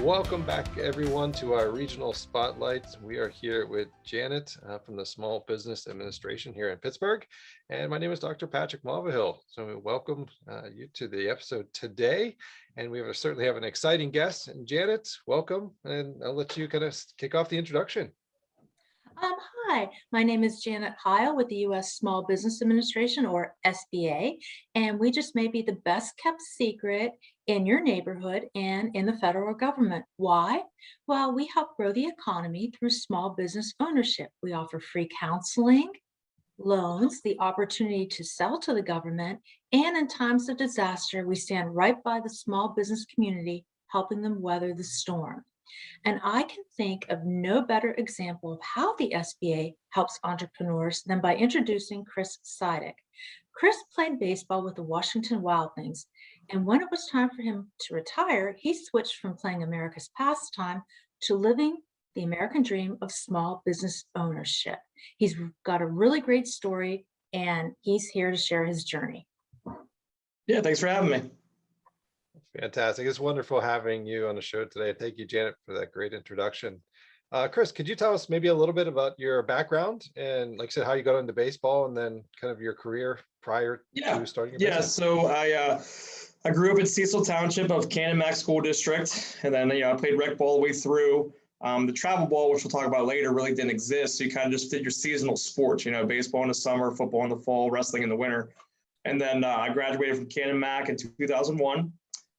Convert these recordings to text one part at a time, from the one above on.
Welcome back, everyone, to our regional spotlights. We are here with Janet from the Small Business Administration here in Pittsburgh, and my name is Dr. Patrick Malvahill. So we welcome you to the episode today, and we certainly have an exciting guest. And Janet, welcome, and I'll let you kind of kick off the introduction. Hi, my name is Janet Heil with the U.S. Small Business Administration, or SBA, and we just may be the best kept secret in your neighborhood and in the federal government. Why? Well, we help grow the economy through small business ownership. We offer free counseling, loans, the opportunity to sell to the government, and in times of disaster, we stand right by the small business community, helping them weather the storm. And I can think of no better example of how the SBA helps entrepreneurs than by introducing Chris Sidick. Chris played baseball with the Washington Wild Things, and when it was time for him to retire, he switched from playing America's pastime to living the American dream of small business ownership. He's got a really great story, and he's here to share his journey. Yeah, thanks for having me. Fantastic. It's wonderful having you on the show today. Thank you, Janet, for that great introduction. Chris, could you tell us maybe a little bit about your background and, like I said, how you got into baseball and then kind of your career prior to starting your business? So I grew up in Cecil Township of Cannon-Mac School District, and then I played rec ball all the way through. The travel ball, which we'll talk about later, really didn't exist. So you kind of just did your seasonal sports, baseball in the summer, football in the fall, wrestling in the winter. And then I graduated from Cannon-Mac in 2001.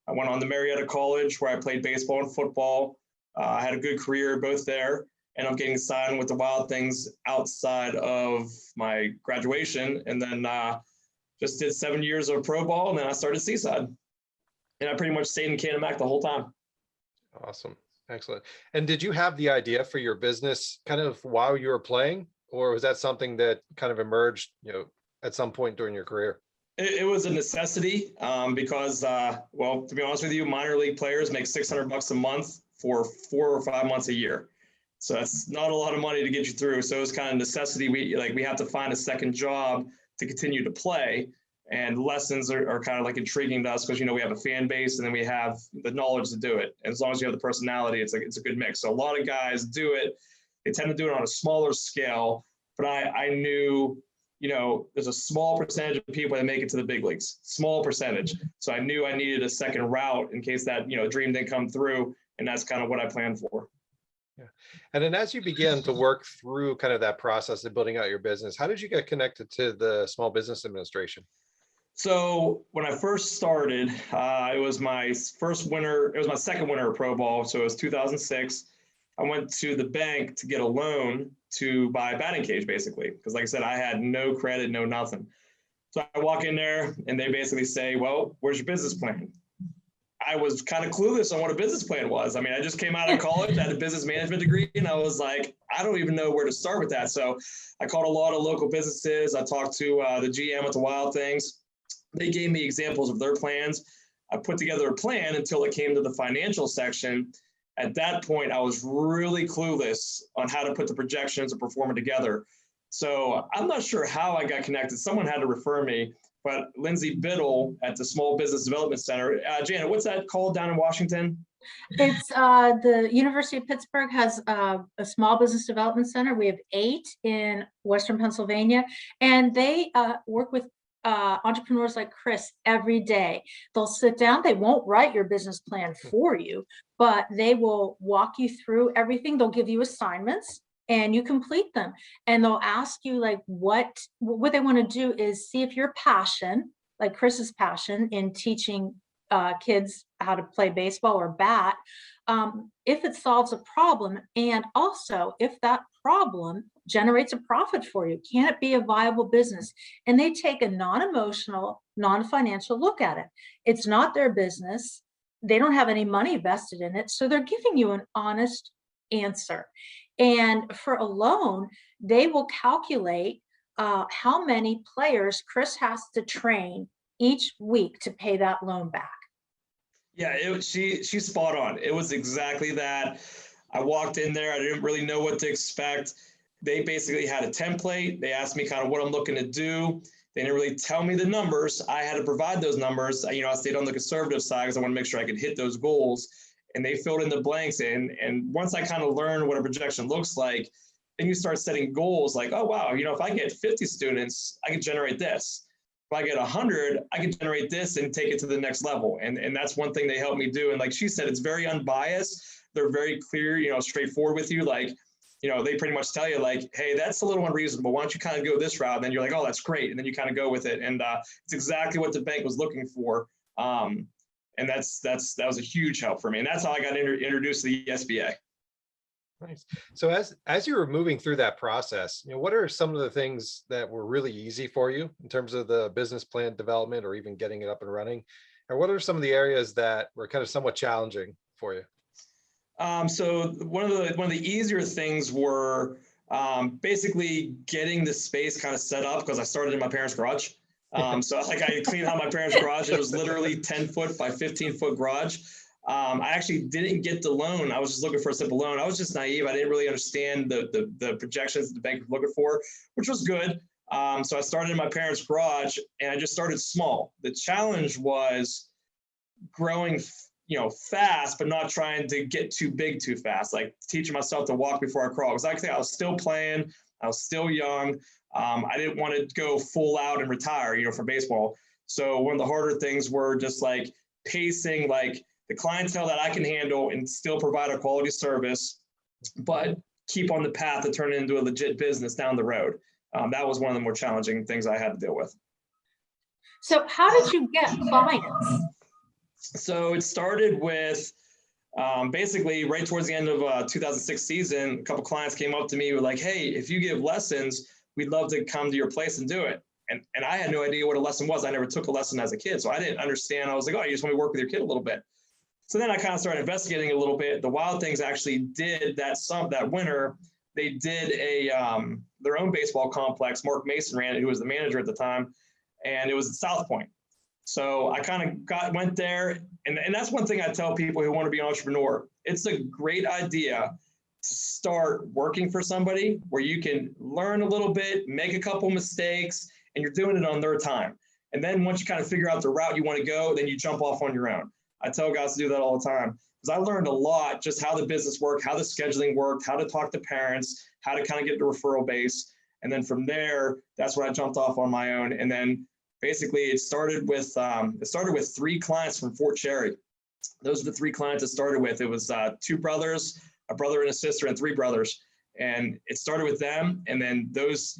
I went on to Marietta College, where I played baseball and football. I had a good career both there, and I'm getting signed with the Wild Things outside of my graduation. And then just did 7 years of pro ball, and then I started Seaside. And I pretty much stayed in Cannon-Mac the whole time. Awesome. Excellent. And did you have the idea for your business kind of while you were playing, or was that something that kind of emerged, at some point during your career? It was a necessity because, to be honest with you, minor league players make $600 a month for 4 or 5 months a year. So that's not a lot of money to get you through. So it was kind of necessity. We have to find a second job to continue to play. And lessons are kind of like intriguing to us because, we have a fan base and then we have the knowledge to do it. And as long as you have the personality, it's a good mix. So a lot of guys do it. They tend to do it on a smaller scale. But I knew, there's a small percentage of people that make it to the big leagues, small percentage. So I knew I needed a second route in case that, dream didn't come through. And that's kind of what I planned for. Yeah. And then as you began to work through kind of that process of building out your business, how did you get connected to the Small Business Administration? So when I first started, it was my first winter. It was my second winter of pro ball. So it was 2006. I went to the bank to get a loan to buy a batting cage, basically, because like I said, I had no credit, no nothing. So I walk in there and they basically say, well, where's your business plan? I was kind of clueless on what a business plan was. I mean, I just came out of college, I had a business management degree, and I was like, I don't even know where to start with that. So I called a lot of local businesses. I talked to the GM at the Wild Things. They gave me examples of their plans. I put together a plan until it came to the financial section. At that point, I was really clueless on how to put the projections and perform it together. So I'm not sure how I got connected. Someone had to refer me, but Lindsay Biddle at the Small Business Development Center. Janet, what's that called down in Washington? It's the University of Pittsburgh has a small business development center. We have 8 in Western Pennsylvania, and they work with entrepreneurs like Chris every day. They'll sit down. They won't write your business plan for you, but they will walk you through everything. They'll give you assignments and you complete them. And they'll ask you like what they want to do is see if your passion, like Chris's passion in teaching kids how to play baseball or bat, if it solves a problem, and also if that problem generates a profit for you. Can it be a viable business? And they take a non-emotional, non-financial look at it. It's not their business. They don't have any money vested in it. So they're giving you an honest answer. And for a loan, they will calculate how many players Chris has to train each week to pay that loan back. Yeah, she's spot on. It was exactly that. I walked in there. I didn't really know what to expect. They basically had a template. They asked me kind of what I'm looking to do. They didn't really tell me the numbers. I had to provide those numbers. I stayed on the conservative side because I want to make sure I could hit those goals. and they filled in the blanks. And once I kind of learned what a projection looks like, then you start setting goals like, oh, wow, if I get 50 students, I can generate this. If I get 100, I can generate this and take it to the next level. And that's one thing they helped me do. And like she said, it's very unbiased. They're very clear, straightforward with you. Like, they pretty much tell you like, hey, that's a little unreasonable. Why don't you kind of go this route? And then you're like, oh, that's great. And then you kind of go with it. And it's exactly what the bank was looking for. And that was a huge help for me. And that's how I got introduced to the SBA. Nice. So as you were moving through that process, what are some of the things that were really easy for you in terms of the business plan development or even getting it up and running? And what are some of the areas that were kind of somewhat challenging for you? So one of the easier things were basically getting the space kind of set up, because I started in my parents' garage. So like I cleaned out my parents' garage. It was literally 10-foot by 15-foot garage. I actually didn't get the loan. I was just looking for a simple loan. I was just naive. I didn't really understand the projections that the bank was looking for, which was good. So I started in my parents' garage, and I just started small. The challenge was growing, fast, but not trying to get too big too fast. Like teaching myself to walk before I crawl. Because like I think I was still playing. I was still young. I didn't want to go full out and retire, from baseball. So one of the harder things were just like pacing, like the clientele that I can handle and still provide a quality service, but keep on the path to turn it into a legit business down the road. That was one of the more challenging things I had to deal with. So how did you get clients? So it started with basically right towards the end of 2006 season, a couple clients came up to me, were like, hey, if you give lessons, we'd love to come to your place and do it. And I had no idea what a lesson was. I never took a lesson as a kid, so I didn't understand. I was like, oh, you just want to work with your kid a little bit. So then I kind of started investigating a little bit. The Wild Things actually did that winter. They did their own baseball complex. Mark Mason ran it, who was the manager at the time, and it was at South Point. So I kind of went there, and that's one thing I tell people who want to be an entrepreneur. It's a great idea to start working for somebody where you can learn a little bit, make a couple mistakes, and you're doing it on their time. And then once you kind of figure out the route you want to go, then you jump off on your own. I tell guys to do that all the time, because I learned a lot, just how the business worked, how the scheduling worked, how to talk to parents, how to kind of get the referral base. And then from there, that's where I jumped off on my own. And then basically it started with 3 clients from Fort Cherry. Those are the 3 clients it started with. It was 2 brothers, a brother and a sister, and 3 brothers. And it started with them. And then those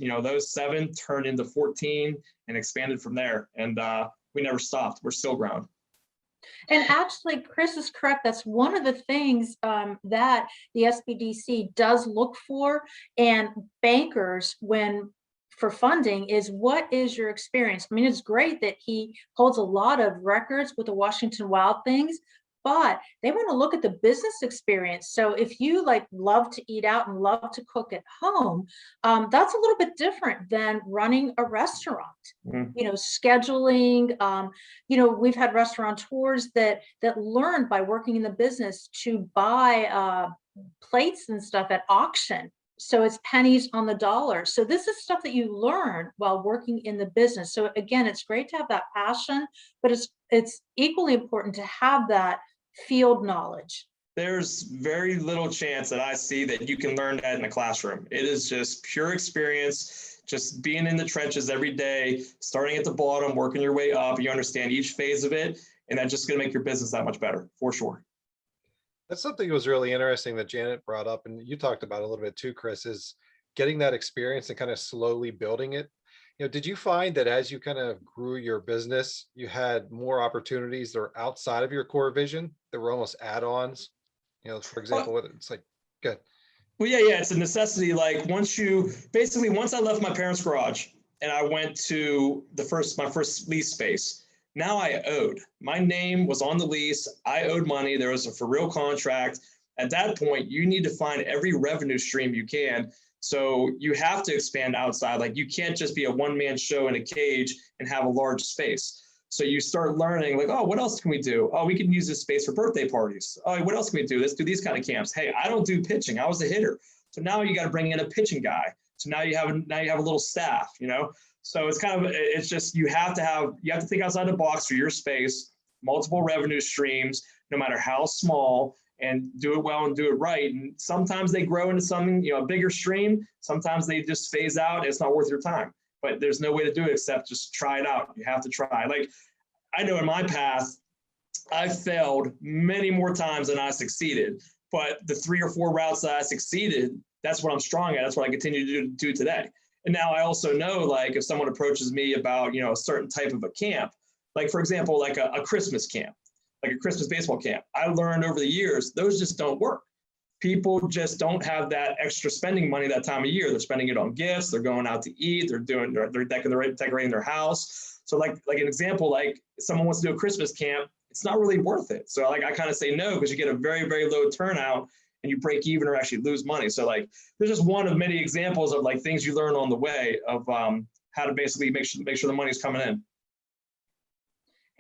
7 turned into 14 and expanded from there. And we never stopped. We're still growing. And actually, Chris is correct. That's one of the things that the SBDC does look for, and bankers, for funding, is what is your experience? I mean, it's great that he holds a lot of records with the Washington Wild Things, but they want to look at the business experience. So if you love to eat out and love to cook at home, that's a little bit different than running a restaurant. Scheduling, we've had restaurateurs that learned by working in the business to buy plates and stuff at auction. So it's pennies on the dollar. So this is stuff that you learn while working in the business. So again, it's great to have that passion, but it's equally important to have that field knowledge. There's very little chance that I see that you can learn that in a classroom. It is just pure experience, just being in the trenches every day, starting at the bottom, working your way up. You understand each phase of it, and that's just going to make your business that much better, for sure. That's something that was really interesting that Janet brought up, and you talked about a little bit too, Chris, is getting that experience and kind of slowly building it. Did you find that as you kind of grew your business, you had more opportunities that were outside of your core vision that were almost add-ons? For example, whether it's like, good. Well, yeah, it's a necessity. Like once I left my parents' garage and I went to my first lease space, now I owed. My name was on the lease. I owed money. There was a for real contract. At that point, you need to find every revenue stream you can. So you have to expand outside. Like you can't just be a one-man show in a cage and have a large space. So you start learning like, oh, what else can we do? Oh, we can use this space for birthday parties. Oh, what else can we do? Let's do these kind of camps. Hey, I don't do pitching. I was a hitter. So now you got to bring in a pitching guy. So now you have a little staff, So it's just, you have to think outside the box for your space. multiple revenue streams, no matter how small, and do it well and do it right. And sometimes they grow into something, a bigger stream. Sometimes they just phase out. It's not worth your time. But there's no way to do it except just try it out. You have to try. Like, I know in my past, I failed many more times than I succeeded. But the 3 or 4 routes that I succeeded, that's what I'm strong at. That's what I continue to do today. And now I also know, like, if someone approaches me about, a certain type of a camp, like, for example, like a Christmas camp, like a Christmas baseball camp, I learned over the years, those just don't work. People just don't have that extra spending money that time of year. They're spending it on gifts. They're going out to eat. They're decorating their house. So like an example, like if someone wants to do a Christmas camp, it's not really worth it. So like I kind of say no, because you get a very, very low turnout and you break even or actually lose money. So like there's just one of many examples of like things you learn on the way of how to basically make sure the money's coming in.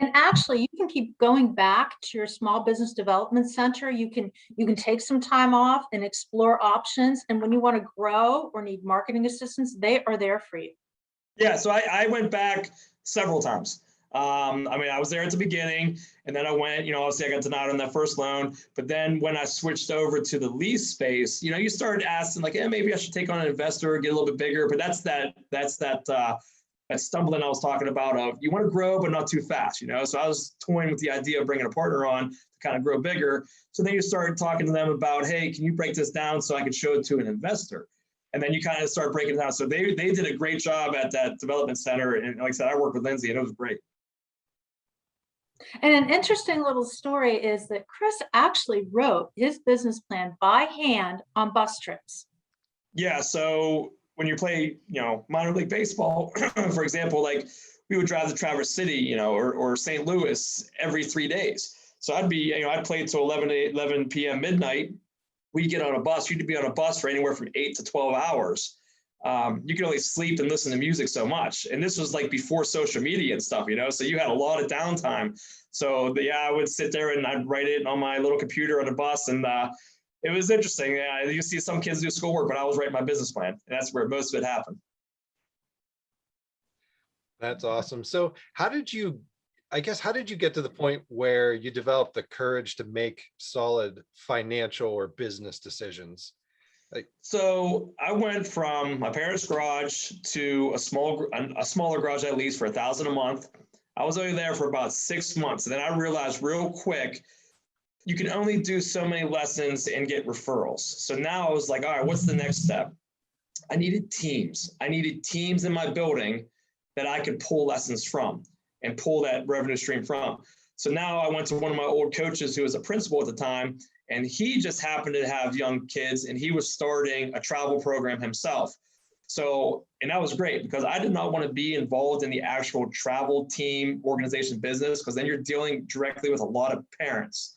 And actually, you can keep going back to your small business development center. You can take some time off and explore options. And when you want to grow or need marketing assistance, they are there for you. Yeah, so I went back several times. I was there at the beginning, and then I went, obviously I got denied on that first loan. But then when I switched over to the lease space, you started asking like, maybe I should take on an investor, get a little bit bigger. But that's that stumbling I was talking about of you want to grow, but not too fast, So I was toying with the idea of bringing a partner on to kind of grow bigger. So then you started talking to them about, hey, can you break this down so I can show it to an investor? And then you kind of start breaking it down. So they did a great job at that development center. And like I said, I worked with Lindsay and it was great. And an interesting little story is that Chris actually wrote his business plan by hand on bus trips. Yeah, so when you play, minor league baseball, for example, like we would drive to Traverse City, or St. Louis every 3 days. So I'd play till 11 p.m. midnight. We'd get on a bus. You'd be on a bus for anywhere from 8 to 12 hours. You could only sleep and listen to music so much. And this was like before social media and stuff, so you had a lot of downtime. So I would sit there and I'd write it on my little computer on the bus. And it was interesting. Yeah, you see some kids do schoolwork, but I was writing my business plan. And that's where most of it happened. That's awesome. So how did you get to the point where you developed the courage to make solid financial or business decisions? So I went from my parents' garage to a smaller garage I leased for $1,000 a month. I was only there for about 6 months. And then I realized real quick, you can only do so many lessons and get referrals. So now I was like, all right, what's the next step? I needed teams. I needed teams in my building that I could pull lessons from and pull that revenue stream from. So now I went to one of my old coaches who was a principal at the time, and he just happened to have young kids and he was starting a travel program himself. So, and that was great because I did not want to be involved in the actual travel team organization business, because then you're dealing directly with a lot of parents.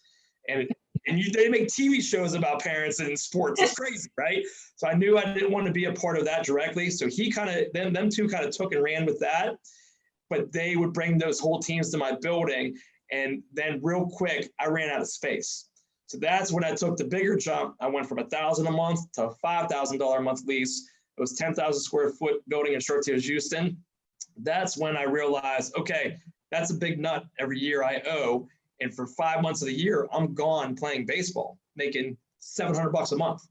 And they make TV shows about parents and sports. It's crazy, right? So I knew I didn't want to be a part of that directly. So them two kind of took and ran with that, but they would bring those whole teams to my building. And then real quick, I ran out of space. So that's when I took the bigger jump. I went from $1,000 a month to a $5,000 a month lease. It was 10,000 square foot building in Short Hills, Houston. That's when I realized, okay, that's a big nut every year I owe. And for 5 months of the year, I'm gone playing baseball, making $700 a month,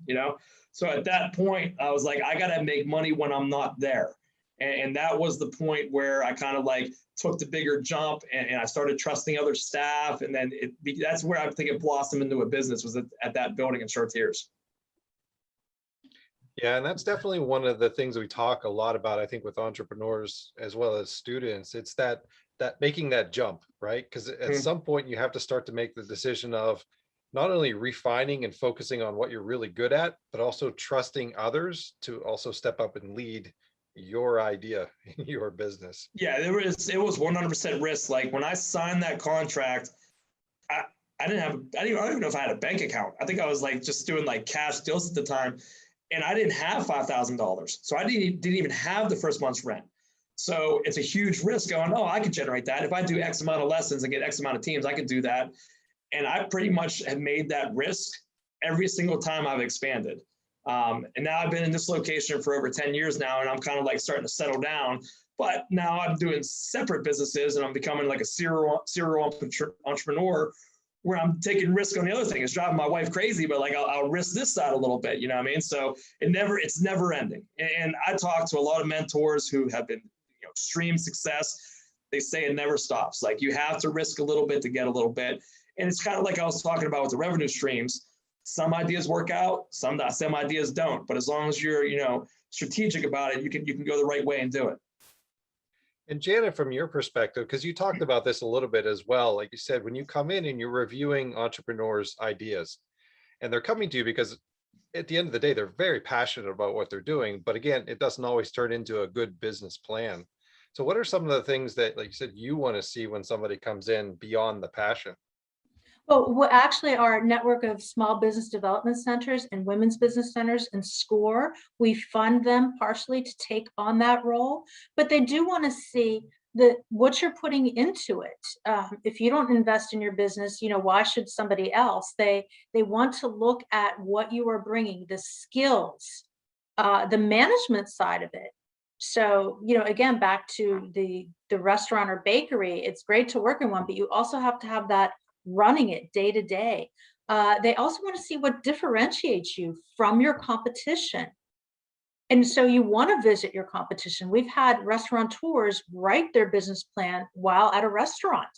So at that point, I was like, I got to make money when I'm not there. And that was the point where I kind of like took the bigger jump and I started trusting other staff. And then that's where I think it blossomed into a business, was at that building in Short Hills. Yeah, and that's definitely one of the things we talk a lot about, I think, with entrepreneurs as well as students. It's that making that jump, right? Because at some point you have to start to make the decision of not only refining and focusing on what you're really good at, but also trusting others to also step up and lead your idea in your business. Yeah, it was 100% risk. Like when I signed that contract, I don't even know if I had a bank account. I think I was like just doing like cash deals at the time. And I didn't have $5,000. So I didn't even have the first month's rent. So it's a huge risk going, I could generate that. If I do X amount of lessons and get X amount of teams, I could do that. And I pretty much have made that risk every single time I've expanded. And now I've been in this location for over 10 years now, and I'm kind of like starting to settle down. But now I'm doing separate businesses and I'm becoming like a serial entrepreneur where I'm taking risk on the other thing. It's driving my wife crazy, but like I'll risk this side a little bit, you know what I mean? So it's never ending. And I talk to a lot of mentors who have been, extreme success. They say it never stops. Like you have to risk a little bit to get a little bit. And it's kind of like I was talking about with the revenue streams. Some ideas work out, some ideas don't. But as long as you're, strategic about it, you can go the right way and do it. And Janet, from your perspective, because you talked about this a little bit as well, like you said, when you come in and you're reviewing entrepreneurs' ideas, and they're coming to you because at the end of the day, they're very passionate about what they're doing. But again, it doesn't always turn into a good business plan. So what are some of the things that, like you said, you want to see when somebody comes in beyond the passion? Well, actually, our network of small business development centers and women's business centers and SCORE, we fund them partially to take on that role, but they do want to see what you're putting into it. If you don't invest in your business, why should somebody else? They want to look at what you are bringing, the skills, the management side of it. So, again, back to the restaurant or bakery, it's great to work in one, but you also have to have that running it day to day. They also want to see what differentiates you from your competition. And so you want to visit your competition. We've had restaurateurs write their business plan while at a restaurant,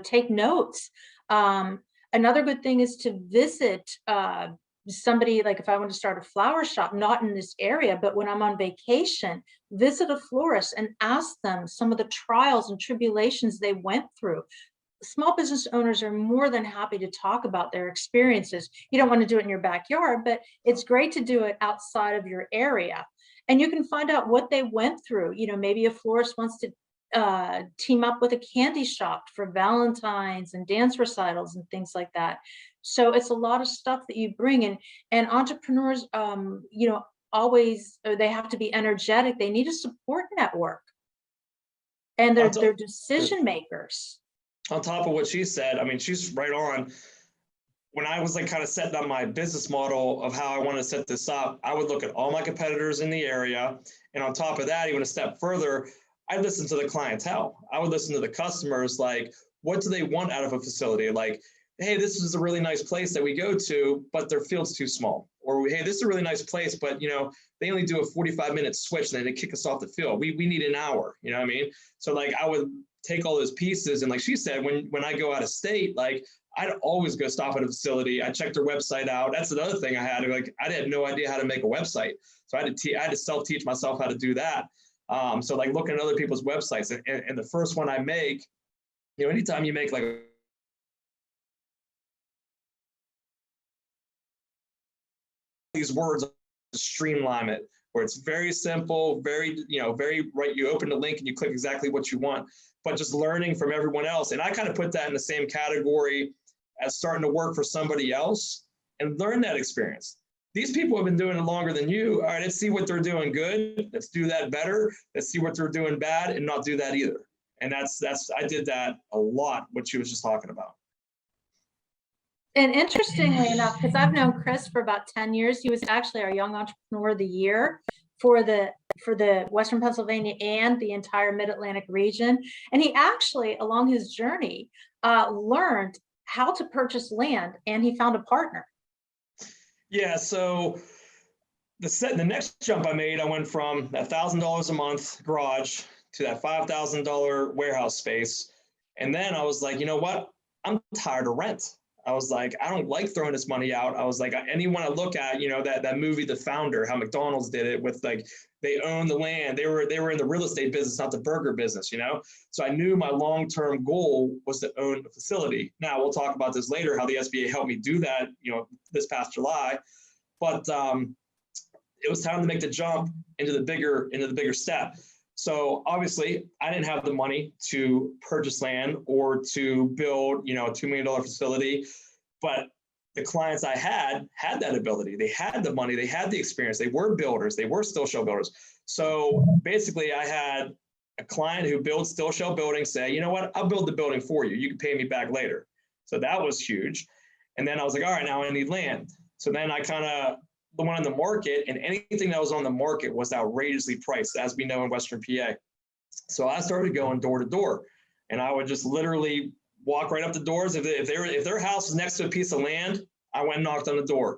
take notes. Another good thing is to visit somebody, like if I want to start a flower shop, not in this area, but when I'm on vacation, visit a florist and ask them some of the trials and tribulations they went through. Small business owners are more than happy to talk about their experiences. You don't want to do it in your backyard, but it's great to do it outside of your area. And you can find out what they went through. Maybe a florist wants to team up with a candy shop for Valentine's and dance recitals and things like that. So it's a lot of stuff that you bring in. And entrepreneurs, always, they have to be energetic. They need a support network. And they're decision makers. On top of what she said, I mean, she's right on. When I was like kind of setting up my business model of how I want to set this up, I would look at all my competitors in the area. And on top of that, even a step further, I listen to the clientele. I would listen to the customers, like, what do they want out of a facility? Like, hey, this is a really nice place that we go to, but their field's too small. Or, hey, this is a really nice place, but, they only do a 45-minute switch and then they kick us off the field. We need an hour, you know what I mean? So like I would take all those pieces. And like she said, when I go out of state, like I'd always go stop at a facility. I checked their website out. That's another thing I had. Like I had no idea how to make a website. So I had to self-teach myself how to do that. So like looking at other people's websites and the first one I make, anytime you make like these words, streamline it, where it's very simple, very right. You open the link and you click exactly what you want, but just learning from everyone else. And I kind of put that in the same category as starting to work for somebody else and learn that experience. These people have been doing it longer than you. All right, let's see what they're doing good. Let's do that better. Let's see what they're doing bad and not do that either. And I did that a lot, what she was just talking about. And interestingly enough, because I've known Chris for about 10 years, he was actually our Young Entrepreneur of the Year for the Western Pennsylvania and the entire Mid-Atlantic region. And he actually, along his journey, learned how to purchase land, and he found a partner. Yeah, so the next jump I made, I went from that $1,000 a month garage to that $5,000 warehouse space. And then I was like, you know what? I'm tired of rent. I was like, I don't like throwing this money out. I was like, anyone I look at, that movie, The Founder, how McDonald's did it with like, they own the land. They were in the real estate business, not the burger business, So I knew my long-term goal was to own a facility. Now we'll talk about this later, how the SBA helped me do that, this past July. But it was time to make the jump into the bigger step. So obviously I didn't have the money to purchase land or to build, a $2 million facility, but the clients I had that ability. They had the money, they had the experience, they were builders, they were steel shell builders. So basically I had a client who builds steel shell buildings say, you know what, I'll build the building for you. You can pay me back later. So that was huge. And then I was like, all right, now I need land. So then I kind of went on the market, and anything that was on the market was outrageously priced, as we know in Western PA. So I started going door to door, and I would just literally walk right up the doors. If their house was next to a piece of land, I went and knocked on the door.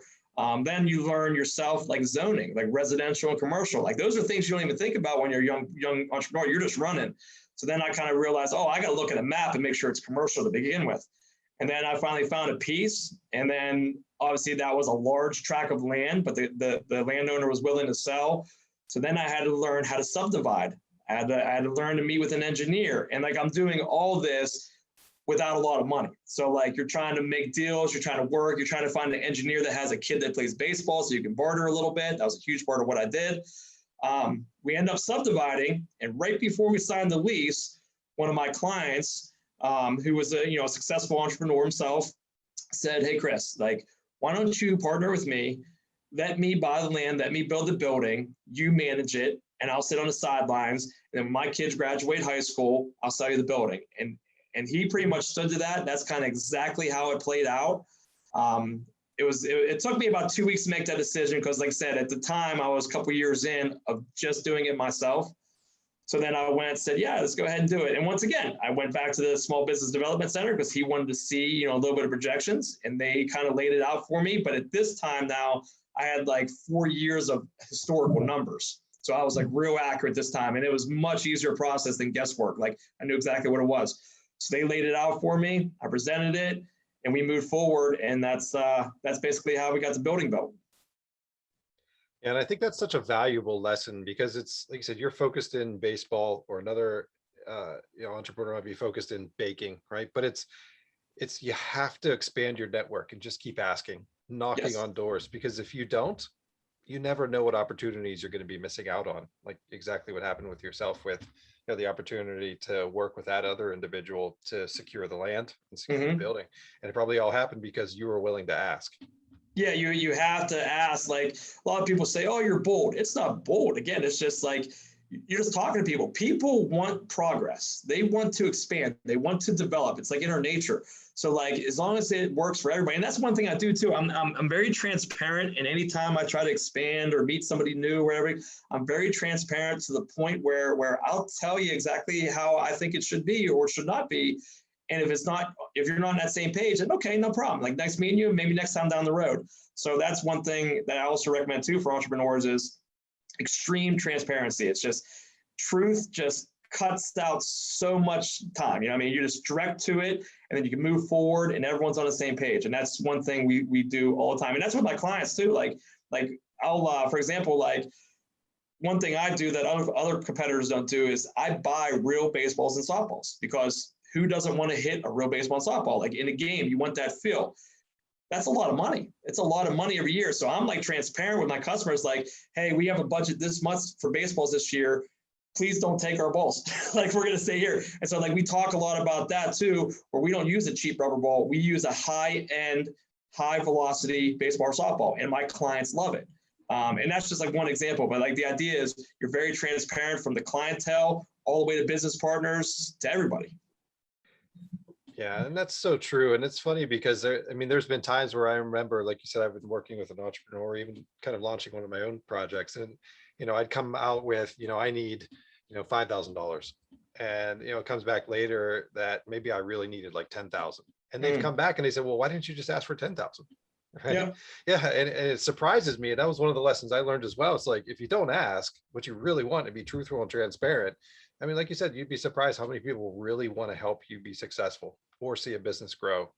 Then you learn yourself like zoning, like residential and commercial. Like those are things you don't even think about when you're a young entrepreneur. You're just running. So then I kind of realized, oh, I got to look at a map and make sure it's commercial to begin with. And then I finally found a piece. And then obviously that was a large tract of land, but the landowner was willing to sell. So then I had to learn how to subdivide. I had to learn to meet with an engineer. And like I'm doing all this without a lot of money. So like you're trying to make deals, you're trying to work, you're trying to find an engineer that has a kid that plays baseball so you can barter a little bit. That was a huge part of what I did. We end up subdividing, and right before we signed the lease, one of my clients, who was a successful entrepreneur himself, said, "Hey Chris, like why don't you partner with me? Let me buy the land, let me build the building, you manage it, and I'll sit on the sidelines. And then when my kids graduate high school, I'll sell you the building." And he pretty much stood to that. That's kind of exactly how it played out. It took me about 2 weeks to make that decision because, like I said, at the time I was a couple years in of just doing it myself. So then I went and said, yeah, let's go ahead and do it. And once again, I went back to the Small Business Development Center because he wanted to see, a little bit of projections, and they kind of laid it out for me. But at this time now, I had like 4 years of historical numbers. So I was like real accurate this time, and it was much easier process than guesswork. Like I knew exactly what it was. So they laid it out for me. I presented it, and we moved forward. And that's basically how we got the building built. And I think that's such a valuable lesson because it's like you said, you're focused in baseball, or another entrepreneur might be focused in baking, right? But it's you have to expand your network and just keep asking, knocking Yes. on doors, because if you don't, you never know what opportunities you're going to be missing out on. Like exactly what happened with yourself with the opportunity to work with that other individual to secure the land and secure the building. And it probably all happened because you were willing to ask. Yeah, you have to ask. Like a lot of people say, oh, you're bold. It's not bold. Again, it's just like you're just talking to people. People want progress. They want to expand. They want to develop. It's like in our nature. So like as long as it works for everybody, and that's one thing I do too. I'm very transparent, and anytime I try to expand or meet somebody new or whatever, I'm very transparent to the point where I'll tell you exactly how I think it should be or should not be. And if you're not on that same page, then okay, no problem. Like nice meeting you, maybe next time down the road. So that's one thing that I also recommend too for entrepreneurs is extreme transparency. It's just truth just cuts out so much time. You just direct to it, and then you can move forward and everyone's on the same page. And that's one thing we do all the time. And that's with my clients too. Like I'll, for example, like one thing I do that other competitors don't do is I buy real baseballs and softballs, because who doesn't want to hit a real baseball and softball? Like in a game, you want that feel. That's a lot of money. It's a lot of money every year. So I'm like transparent with my customers, like, hey, we have a budget this much for baseballs this year. Please don't take our balls. Like we're going to stay here. And so like we talk a lot about that too, where we don't use a cheap rubber ball. We use a high-end, high-velocity baseball or softball, and my clients love it. And that's just like one example. But like the idea is you're very transparent from the clientele all the way to business partners to everybody. Yeah, and that's so true. And it's funny because there's been times where I remember, like you said, I've been working with an entrepreneur, even kind of launching one of my own projects. And, I'd come out with, I need, $5,000. And, it comes back later that maybe I really needed like 10,000. And they've come back and they said, well, why didn't you just ask for 10,000? Right. Yeah. Yeah. And it surprises me. And that was one of the lessons I learned as well. It's like, if you don't ask what you really want, to be truthful and transparent. Like you said, you'd be surprised how many people really want to help you be successful or see a business grow.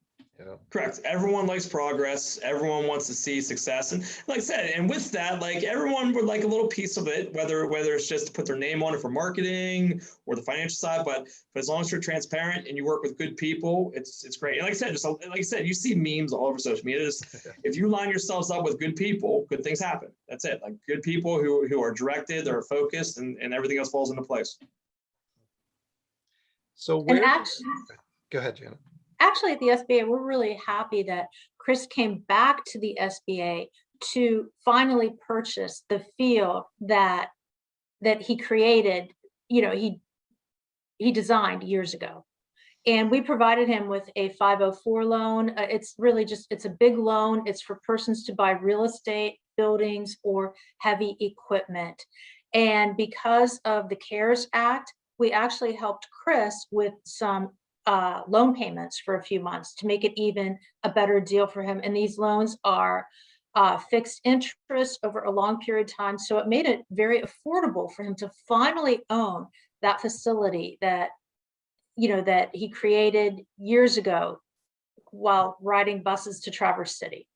Correct. Everyone likes progress. Everyone wants to see success. And like I said, and with that, like everyone would like a little piece of it, whether it's just to put their name on it for marketing or the financial side. But as long as you're transparent and you work with good people, it's great. And like I said, you see memes all over social media. If you line yourselves up with good people, good things happen. That's it. Like good people who are directed, they're focused, and everything else falls into place. So And actually, go ahead, Janet. Actually, at the SBA, we're really happy that Chris came back to the SBA to finally purchase the field that he created, he designed years ago. And we provided him with a 504 loan. It's really it's a big loan. It's for persons to buy real estate, buildings, or heavy equipment. And because of the CARES Act, we actually helped Chris with some loan payments for a few months to make it even a better deal for him. And these loans are fixed interest over a long period of time. So it made it very affordable for him to finally own that facility that, that he created years ago while riding buses to Traverse City.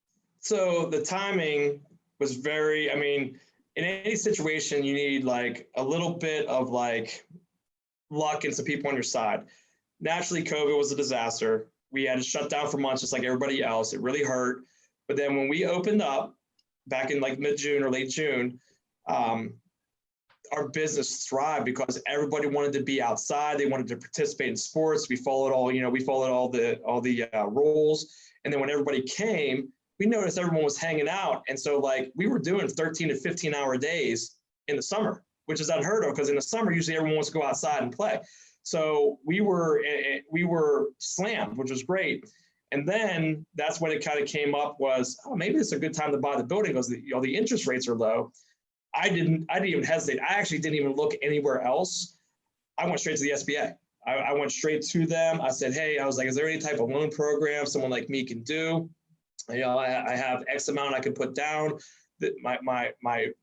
So the timing was very, I mean, in any situation, you need like a little bit of like luck and some people on your side. Naturally, COVID was a disaster. We had to shut down for months, just like everybody else. It really hurt. But then when we opened up back in like mid-June or late June, our business thrived because everybody wanted to be outside. They wanted to participate in sports. We followed all the rules. And then when everybody came, we noticed everyone was hanging out. And so like we were doing 13 to 15 hour days in the summer, which is unheard of because in the summer, usually everyone wants to go outside and play. So we were slammed, which was great. And then that's when it kind of came up was, oh, maybe it's a good time to buy the building because the interest rates are low. I didn't even hesitate. I actually didn't even look anywhere else. I went straight to the SBA. I went straight to them. I said, hey, I was like, is there any type of loan program someone like me can do? I have X amount I can put down. That my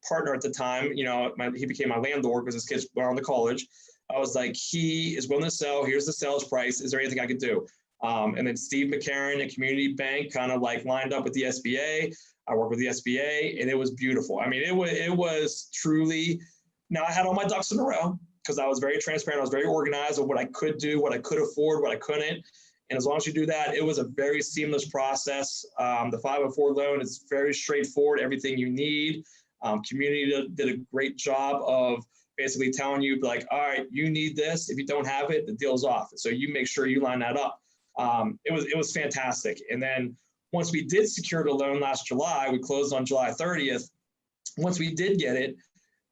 partner at the time, he became my landlord because his kids went on to college. I was like, he is willing to sell. Here's the sales price. Is there anything I could do? And then Steve McCarron at Community Bank kind of like lined up with the SBA. I worked with the SBA and it was beautiful. I mean, it was truly, now I had all my ducks in a row because I was very transparent. I was very organized of what I could do, what I could afford, what I couldn't. And as long as you do that, it was a very seamless process. The 504 loan is very straightforward, everything you need. Community did a great job of basically telling you like, all right, you need this. If you don't have it, the deal's off. So you make sure you line that up. It was fantastic. And then once we did secure the loan last July, we closed on July 30th. Once we did get it,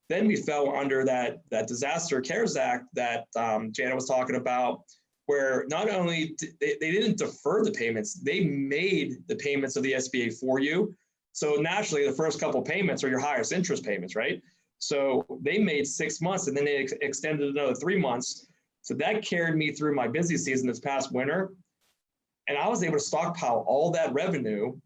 then we fell under that Disaster CARES Act that Janet was talking about, where not only they didn't defer the payments, they made the payments of the SBA for you. So naturally, the first couple payments are your highest interest payments, right? So they made 6 months and then they extended another 3 months. So that carried me through my busy season this past winter. And I was able to stockpile all that revenue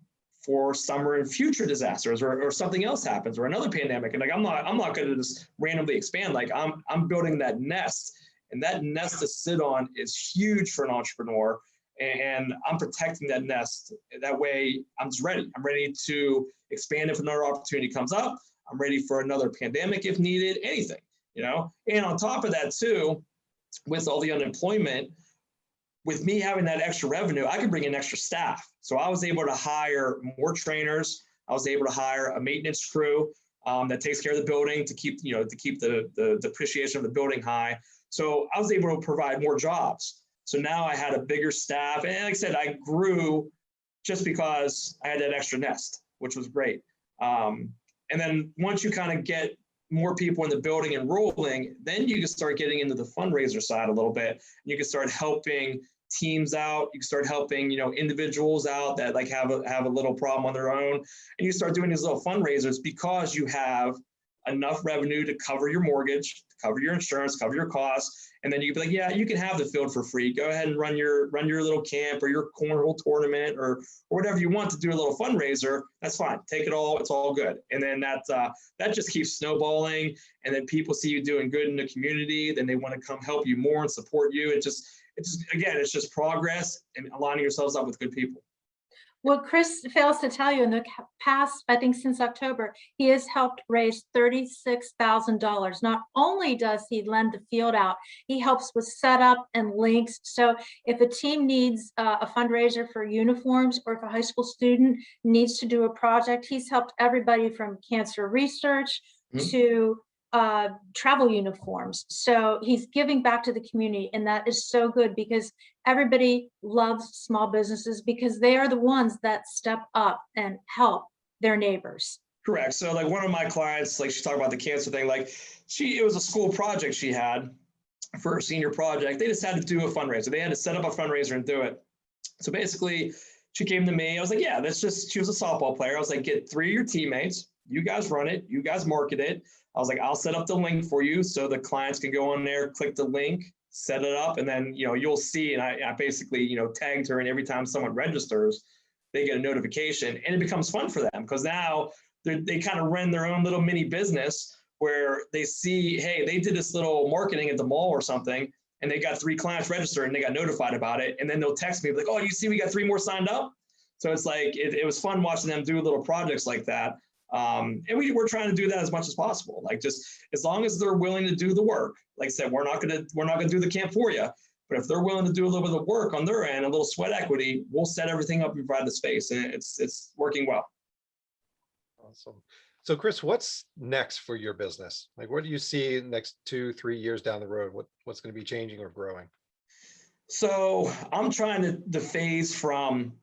for summer and future disasters or something else happens or another pandemic. And like, I'm not going to just randomly expand. Like I'm building that nest, and that nest to sit on is huge for an entrepreneur. And I'm protecting that nest. That way I'm just ready. I'm ready to expand if another opportunity comes up. I'm ready for another pandemic if needed, anything, And on top of that too, with all the unemployment, with me having that extra revenue, I could bring in extra staff. So I was able to hire more trainers. I was able to hire a maintenance crew that takes care of the building to keep the depreciation of the building high. So I was able to provide more jobs. So now I had a bigger staff. And like I said, I grew just because I had that extra nest, which was great. And then once you kind of get more people in the building and rolling, then you can start getting into the fundraiser side a little bit. You can start helping teams out. You can start helping, individuals out that like have a little problem on their own. And you start doing these little fundraisers because you have enough revenue to cover your mortgage, to cover your insurance, cover your costs. And then you can be like, yeah, you can have the field for free. Go ahead and run your little camp or your cornhole tournament or whatever you want to do a little fundraiser. That's fine. Take it all. It's all good. And then that just keeps snowballing. And then people see you doing good in the community. Then they want to come help you more and support you. It's just progress and aligning yourselves up with good people. What Chris fails to tell you, in the past, I think since October, he has helped raise $36,000. Not only does he lend the field out, he helps with setup and links. So if a team needs a fundraiser for uniforms, or if a high school student needs to do a project, he's helped everybody from cancer research to travel uniforms. So he's giving back to the community, and that is so good because everybody loves small businesses because they are the ones that step up and help their neighbors. Correct. So like one of my clients, like she talked about the cancer thing, like it was a school project she had for a senior project. They just had to do a fundraiser. They had to set up a fundraiser and do it. So basically she came to me. I was like, yeah, she was a softball player. I was like, get 3 of your teammates, You guys run it, you guys market it. I was like, I'll set up the link for you so the clients can go on there, click the link, set it up, and then, you'll see. And I basically, tagged her, and every time someone registers, they get a notification, and it becomes fun for them because now they kind of run their own little mini business where they see, hey, they did this little marketing at the mall or something, and they got 3 clients registered and they got notified about it. And then they'll text me like, oh, you see, we got 3 more signed up. So it's like, it was fun watching them do little projects like that. And we're trying to do that as much as possible. Like, just as long as they're willing to do the work. Like I said, we're not gonna do the camp for you, but if they're willing to do a little bit of work on their end, a little sweat equity, we'll set everything up and provide the space, and it's working well. Awesome. So Chris, what's next for your business? Like, what do you see in the next 2-3 years down the road? What's going to be changing or growing? So I'm trying to phase from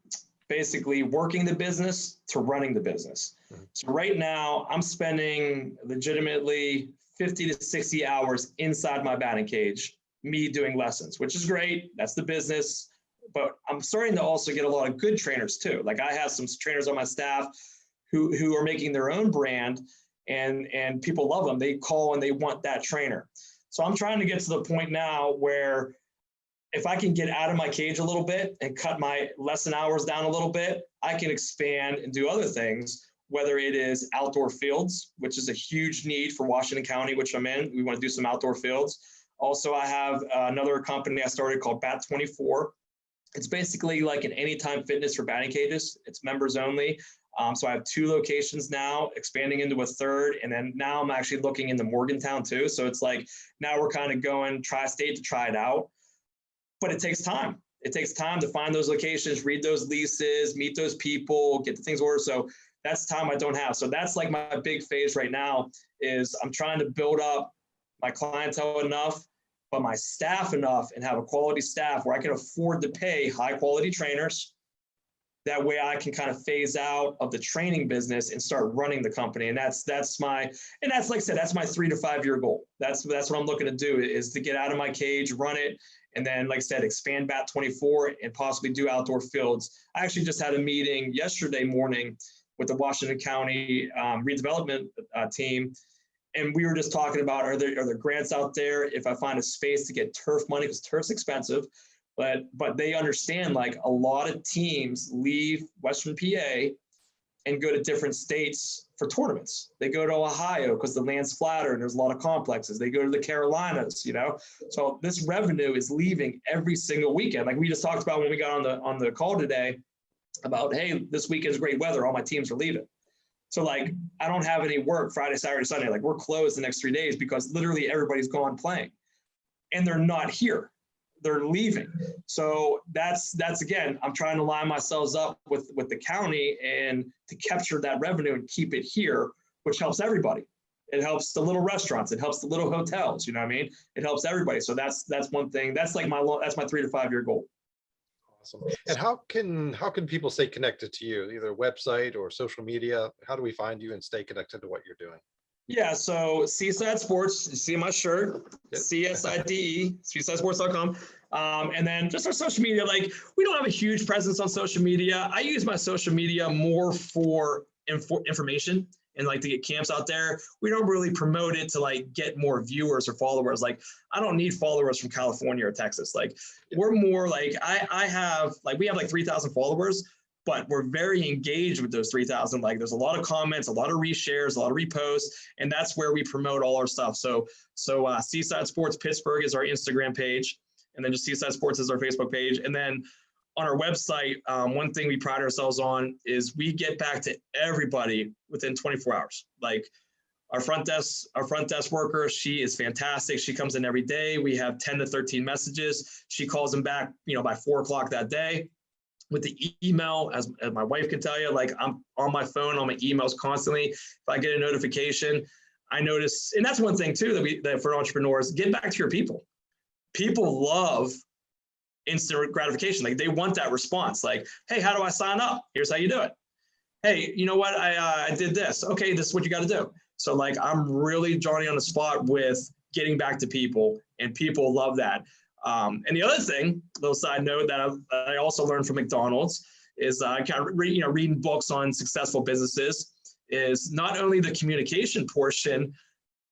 basically working the business to running the business. So right now I'm spending legitimately 50 to 60 hours inside my batting cage, me doing lessons, which is great. That's the business. But I'm starting to also get a lot of good trainers too. Like, I have some trainers on my staff who are making their own brand, and people love them. They call and they want that trainer. So I'm trying to get to the point now where if I can get out of my cage a little bit and cut my lesson hours down a little bit, I can expand and do other things, whether it is outdoor fields, which is a huge need for Washington County, which I'm in. We want to do some outdoor fields. Also, I have another company I started called Bat 24. It's basically like an anytime fitness for batting cages. It's members only. So I have 2 locations now, expanding into a 3rd. And then now I'm actually looking into Morgantown too. So it's like, now we're kind of going tri-state to try it out. But it takes time. It takes time to find those locations, read those leases, meet those people, get the things ordered. So that's time I don't have. So that's like my big phase right now, is I'm trying to build up my clientele enough, but my staff enough, and have a quality staff where I can afford to pay high quality trainers. That way I can kind of phase out of the training business and start running the company. And that's like I said, that's my 3 to 5 year goal. That's what I'm looking to do, is to get out of my cage, run it. And then, like I said, expand Bat 24 and possibly do outdoor fields. I actually just had a meeting yesterday morning with the Washington County redevelopment team. And we were just talking about, are there grants out there if I find a space to get turf money, because turf's expensive. But they understand, like, a lot of teams leave Western PA and go to different states for tournaments. They go to Ohio because the land's flatter and there's a lot of complexes. They go to the Carolinas, So this revenue is leaving every single weekend. Like we just talked about when we got on the call today about, hey, this weekend's great weather. All my teams are leaving. So like, I don't have any work Friday, Saturday, Sunday. Like, we're closed the next 3 days because literally everybody's gone playing, and they're not here. They're leaving. So that's again, I'm trying to line myself up with the county and to capture that revenue and keep it here, which helps everybody. It helps the little restaurants. It helps the little hotels. You know what I mean? It helps everybody. So that's one thing. That's like that's my 3 to 5 year goal. Awesome. And how can people stay connected to you, either website or social media? How do we find you and stay connected to what you're doing? Yeah, so Seaside Sports, you see my shirt, yep. CSIDE, seasidesports.com. And then just our social media, like, we don't have a huge presence on social media. I use my social media more for information and like to get camps out there. We don't really promote it to like get more viewers or followers. Like, I don't need followers from California or Texas. Like, we're more like, we have like 3,000 followers, but we're very engaged with those 3,000. Like, there's a lot of comments, a lot of reshares, a lot of reposts, and that's where we promote all our stuff. So Seaside Sports Pittsburgh is our Instagram page, and then just Seaside Sports is our Facebook page. And then on our website, one thing we pride ourselves on is we get back to everybody within 24 hours. Like, our front desk worker, she is fantastic. She comes in every day. We have 10 to 13 messages. She calls them back, by 4 o'clock that day. With the email, as my wife can tell you, like, I'm on my phone, on my emails constantly. If I get a notification, I notice, and that's one thing too that for entrepreneurs, get back to your people. People love instant gratification. Like, they want that response. Like, hey, how do I sign up? Here's how you do it. Hey, you know what? I did this. Okay, this is what you got to do. So like, I'm really Johnny on the spot with getting back to people, and people love that. And the other thing, little side note that I also learned from McDonald's is kind of reading books on successful businesses is not only the communication portion,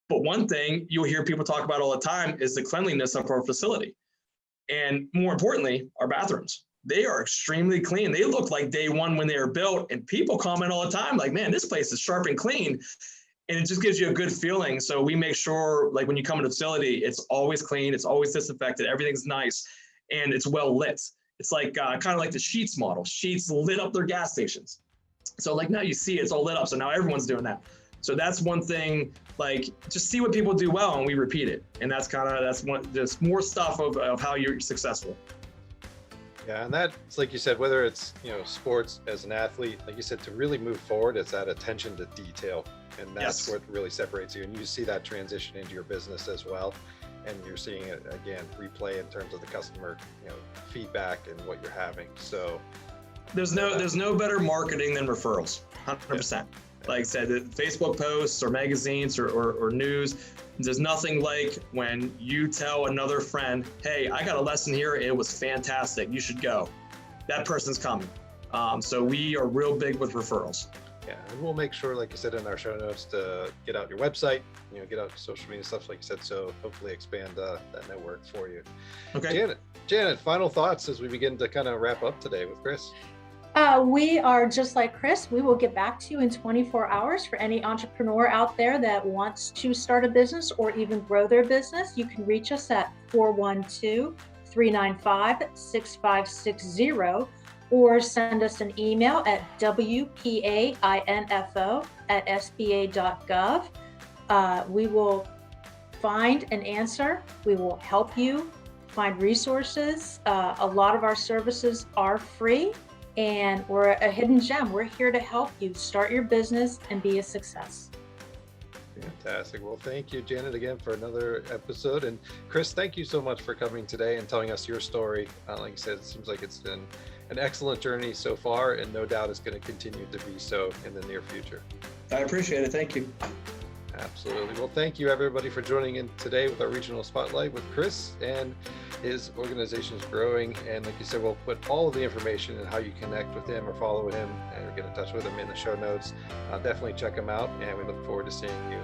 but one thing you'll hear people talk about all the time is the cleanliness of our facility. And more importantly, our bathrooms. They are extremely clean. They look like day one when they were built, and people comment all the time like, man, this place is sharp and clean. And it just gives you a good feeling. So we make sure, like when you come to the facility, it's always clean, it's always disinfected, everything's nice, and it's well lit. It's like kind of like the Sheetz model. Sheetz lit up their gas stations. So like now you see it's all lit up. So now everyone's doing that. So that's one thing, like just see what people do well and we repeat it. And that's there's more stuff of how you're successful. Yeah, and that's like you said, whether it's, sports as an athlete, like you said, to really move forward, it's that attention to detail. And that's what really separates you. And you see that transition into your business as well. And you're seeing it again, replay in terms of the customer, feedback and what you're having. So there's no better marketing than referrals, 100%. Yeah. Like I said, Facebook posts or magazines or news, there's nothing like when you tell another friend, hey, I got a lesson here, it was fantastic, you should go. That person's coming. So we are real big with referrals. Yeah, and we'll make sure, like you said, in our show notes to get out your website, get out social media stuff, like you said, so hopefully expand that network for you. Okay. Janet, final thoughts as we begin to kind of wrap up today with Chris. We are just like Chris. We will get back to you in 24 hours for any entrepreneur out there that wants to start a business or even grow their business. You can reach us at 412-395-6560 or send us an email at wpainfo@sba.gov. We will find an answer. We will help you find resources. A lot of our services are free. And we're a hidden gem. We're here to help you start your business and be a success. Fantastic. Well, thank you, Janet, again for another episode. And Chris, thank you so much for coming today and telling us your story. Like you said, it seems like it's been an excellent journey so far, and no doubt it's going to continue to be so in the near future. I appreciate it. Thank you. Absolutely. Well, thank you everybody for joining in today with our regional spotlight with Chris, and his organization is growing. And like you said, we'll put all of the information and how you connect with him or follow him or get in touch with him in the show notes. Definitely check him out, and we look forward to seeing you